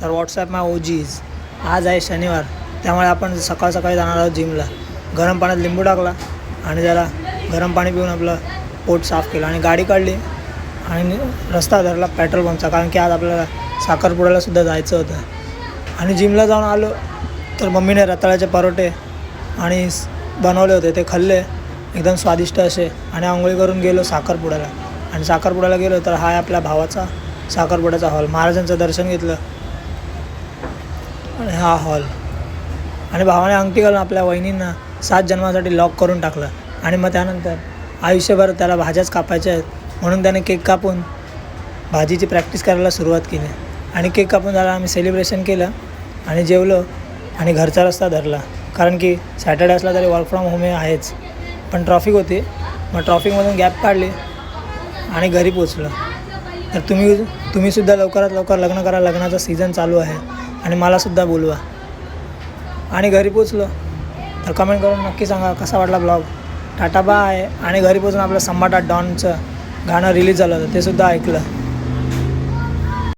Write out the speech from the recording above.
तर व्हॉट्सॲप माय ओजीज. आज आहे शनिवार, त्यामुळे आपण सकाळ सकाळी जाणार आहोत जिमला. गरम पाण्यात लिंबू टाकला आणि जरा गरम पाणी पिऊन आपलं पोट साफ केलं आणि गाडी काढली आणि रस्ता धरला पेट्रोल पंपचा, कारण की आज आपल्याला साखरपुड्यालासुद्धा जायचं होतं. आणि जिमला जाऊन आलो तर मम्मीने रताळ्याचे परोठे आणि बनवले होते, ते खाल्ले एकदम स्वादिष्ट असे. आणि आंघोळी करून गेलो साखरपुड्याला. आणि साखरपुड्याला गेलो तर हा आहे आपल्या भावाचा साखरपुड्याचा हॉल. महाराजांचं दर्शन घेतलं आणि हा हॉल. आणि भावाने अंगठी घालून आपल्या वहिनींना 7 जन्मासाठी लॉक करून टाकलं. आणि मग त्यानंतर आयुष्यभर त्याला भाज्याच कापायच्या आहेत म्हणून त्याने केक कापून भाजीची प्रॅक्टिस करायला सुरुवात केली. आणि केक कापून झाला, आम्ही सेलिब्रेशन केलं आणि जेवलो आणि घरचा रस्ता धरला, कारण की सॅटर्डे असला तरी वर्क फ्रॉम होम हे आहेच. पण ट्रॉफिक होती, मग ट्रॉफिकमधून गॅप काढली आणि घरी पोचलो. तर तुम्हीसुद्धा लवकरात लवकर लग्न करा, लग्नाचा सीझन चालू आहे आणि मलासुद्धा बोलवा. आणि घरी पोचलो तर कमेंट करून नक्की सांगा कसा वाटला ब्लॉग. Tata bye. आणि घरी पोचून आपलं संबाटा डॉनचं गाणं रिलीज झालं होतं, ते सुद्धा ऐकलं.